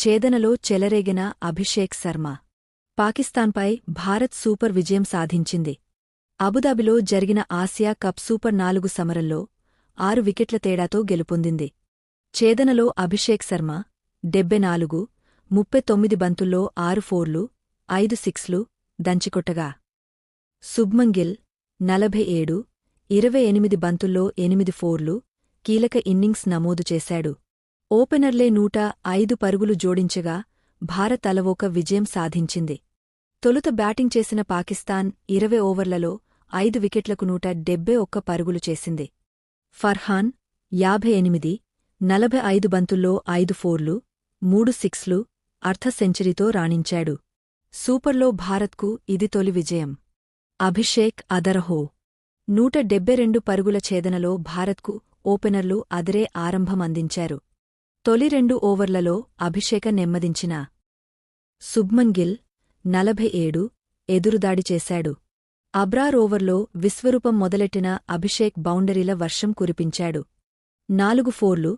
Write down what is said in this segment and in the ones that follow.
ఛేదనలో చెలరేగిన అభిషేక్ శర్మ. పాకిస్తాన్పై భారత్ సూపర్ విజయం సాధించింది. అబుదాబిలో జరిగిన ఆసియా కప్ సూపర్ 4 సమరంలో 6 వికెట్ల తేడాతో గెలుపొందింది. ఛేదనలో అభిషేక్ శర్మ 74, 39 బంతుల్లో 6 ఫోర్లు, 5 సిక్స్లు దంచికొట్టగా, శుభ్మన్ గిల్ 47, 28 బంతుల్లో 8 ఫోర్లు, కీలక ఇన్నింగ్స్ నమోదు చేశాడు. ఓపెనర్లే 105 పరుగులు జోడించగా భారత్ అలవోక విజయం సాధించింది. తొలుత బ్యాటింగ్ చేసిన పాకిస్తాన్ 20 ఓవర్లలో 5 వికెట్లకు 171 పరుగులు చేసింది. ఫర్హాన్ 58, 45 బంతుల్లో 5 ఫోర్లు, 3 సిక్స్లు అర్ధ సెంచరీతో రాణించాడు. సూపర్లో భారత్కు ఇది తొలి విజయం. అభిషేక్ అదరహో 172 పరుగుల ఛేదనలో భారత్కు ఓపెనర్లు అదిరే ఆరంభం అందించారు. తొలి 2 ఓవర్లలో అభిషేక నెమ్మదించిన శుభ్మన్ గిల్ 47 ఎదురుదాడి చేశాడు. అబ్రార్ ఓవర్లో విశ్వరూపం మొదలెట్టిన అభిషేక్ బౌండరీల వర్షం కురిపించాడు. 4 ఫోర్లు,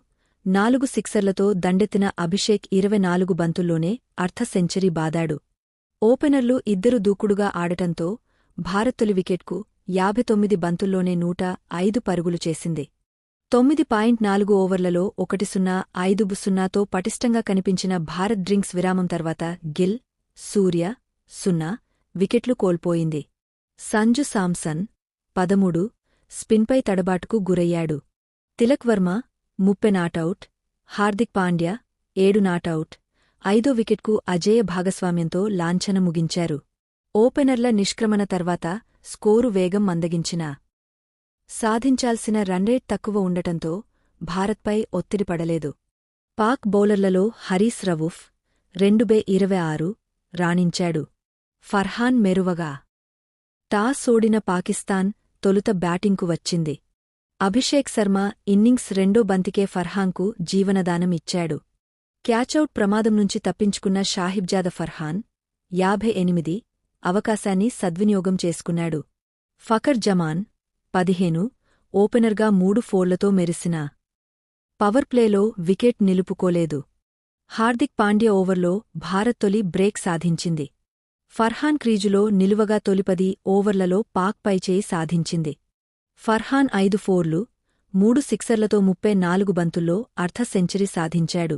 4 సిక్సర్లతో దండెత్తిన అభిషేక్ 24 బంతుల్లోనే అర్ధ సెంచరీ బాదాడు. ఓపెనర్లు ఇద్దరు దూకుడుగా ఆడటంతో భారత్ తొలి వికెట్కు 59 బంతుల్లోనే 105 పరుగులు చేసింది. 9.4 ఓవర్లలో 1-0-5-0తో పటిష్టంగా కనిపించిన భారత్ డ్రింక్స్ విరామం తర్వాత గిల్, సూర్య 0 వికెట్లు కోల్పోయింది. సంజు సామ్సన్ 13 స్పిన్పై తడబాటుకు గురయ్యాడు. తిలక్ వర్మ 30 నాటౌట్, హార్దిక్ పాండ్యా 7 నాటౌట్, 5వ వికెట్కు అజేయ భాగస్వామ్యంతో లాంఛన ముగించారు. ఓపెనర్ల నిష్క్రమణ తర్వాత స్కోరు వేగం మందగించిన సాధించాల్సిన రన్రేట్ తక్కువ ఉండటంతో భారత్పై ఒత్తిడి పడలేదు. పాక్ బౌలర్లలో హరీస్ రవూఫ్ 2/26 రాణించాడు. ఫర్హాన్ మెరువగా టాస్ ఓడిన పాకిస్తాన్ తొలుత బ్యాటింగ్కు వచ్చింది. అభిషేక్ శర్మ ఇన్నింగ్స్ రెండో బంతికే ఫర్హాన్కు జీవనదానం ఇచ్చాడు. క్యాచౌట్ ప్రమాదం నుంచి తప్పించుకున్న షాహిబ్జాద ఫర్హాన్ 58 అవకాశాన్ని సద్వినియోగం చేసుకున్నాడు. ఫకర్ జమాన్ 15 ఓపెనర్గా 3 ఫోర్లతో మెరిసిన పవర్ ప్లేలో వికెట్ నిలుపుకోలేదు. హార్దిక్ పాండ్యా ఓవర్లో భారత్ తొలి బ్రేక్ సాధించింది. ఫర్హాన్ క్రీజులో నిలువగా తొలి 10 ఓవర్లలో పాక్ పైచేయి సాధించింది. ఫర్హాన్ 5 ఫోర్లు, 3 సిక్సర్లతో 34 బంతుల్లో అర్ధ సెంచరీ సాధించాడు.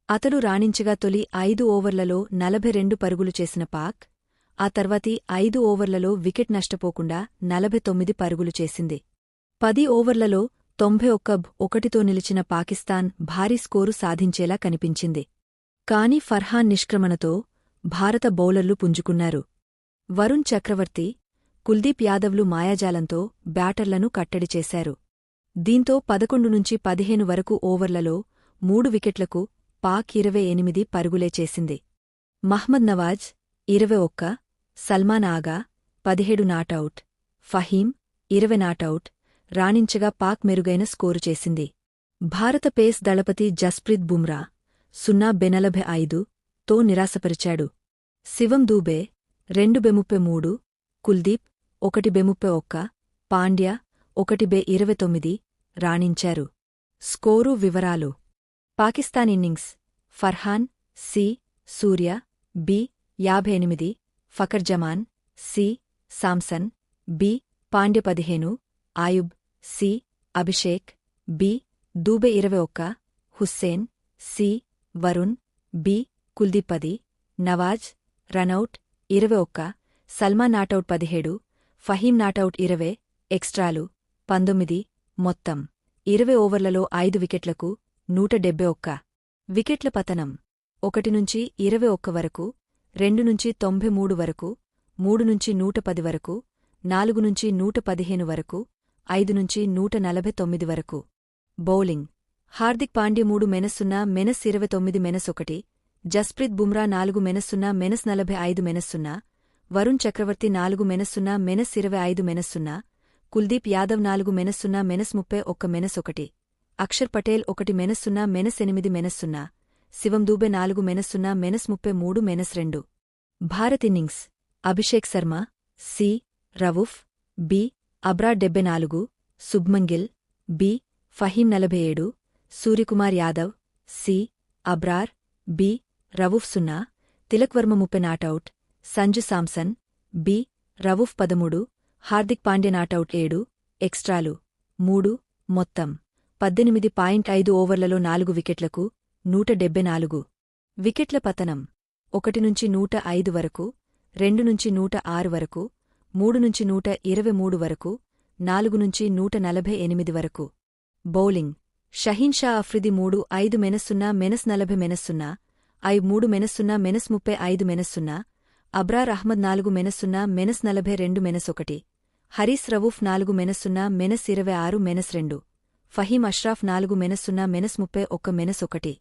అతడు రాణించగా తొలి 5 ఓవర్లలో 42 పరుగులు చేసిన పాక్ ఆ తర్వాతి 5 ఓవర్లలో వికెట్ నష్టపోకుండా 49 పరుగులు చేసింది. 10 ఓవర్లలో 91తో నిలిచిన పాకిస్తాన్ భారీ స్కోరు సాధించేలా కనిపించింది. కాని ఫర్హాన్ నిష్క్రమణతో భారత బౌలర్లు పుంజుకున్నారు. వరుణ్ చక్రవర్తి, కుల్దీప్ యాదవ్లు మాయాజాలంతో బ్యాటర్లను కట్టడి చేశారు. దీంతో 11 నుంచి 15 వరకు ఓవర్లలో 3 వికెట్లకు పాక్ 28 పరుగులే చేసింది. మహ్మద్ నవాజ్ 21, సల్మాన్ ఆగా 17 నాటౌట్, ఫహీం 20 నాటౌట్ రాణించగా పాక్ మెరుగైన స్కోరు చేసింది. భారత పేస్ దళపతి జస్ప్రీత్ బుమ్రా 0/45తో నిరాశపరిచాడు. శివం దూబే 2/33, కుల్దీప్ 1/31, పాండ్యా 1/29 రాణించారు. స్కోరు వివరాలు: Pakistan innings: Farhan C, Surya B 58, Fakhar Zaman C, Samson B, Pandya 15, Ayub C, Abhishek B, Dube 21, Hussain C, Varun B, Kuldeep 10, Nawaz run out 21, Salman not out 17, Faheem not out 20, ఎక్స్ట్రాలు 19. మొత్తం 20 ఓవర్లలో 5 వికెట్లకు 171 వికెట్ల పతనం: 1 నుంచి 21 వరకు, 2 నుంచి 93 వరకు, 3 నుంచి 110 వరకు, 4 నుంచి 115 వరకు, 5 నుంచి 149 వరకు. Bowling: Hardik Pandya 3-0-29-1, Jasprit Bumrah 4-0-45-0, Varun Chakravarthy 4-0-25-0, Kuldeep Yadav 4-0-31-1, Axar Patel 1-0-8-0, Shivam Dube 4-0-33-2. Bharat innings: Abhishek Sharma c, Rauf b, Abrar 74, Shubman Gill b, Faheem 47, Suryakumar Yadav c, Abrar b, Rauf 0, Tilak Varma 30 not out, Sanju Samson b, Rauf 13, Hardik Pandya not out 7, ఎక్స్ట్రాలు 3, మొత్తం 18.5 ఓవర్లలో 4 వికెట్లకు 174. వికెట్ల పతనం 1 నుంచి 105 వరకు, 2 నుంచి 106 వరకు, 3 నుంచి 123 వరకు, 4 నుంచి 148 వరకు. బౌలింగ్ షహీన్ షా అఫ్రిది 3, 5 -0 -40 -0, 3 -0 -35 -0, అబ్రార్ అహ్మద్ 4 -0 -42 -1, హరీస్ రవూఫ్ 4 -0 -26 -2, ఫహీం అష్రాఫ్ 4 -0 -31 -1.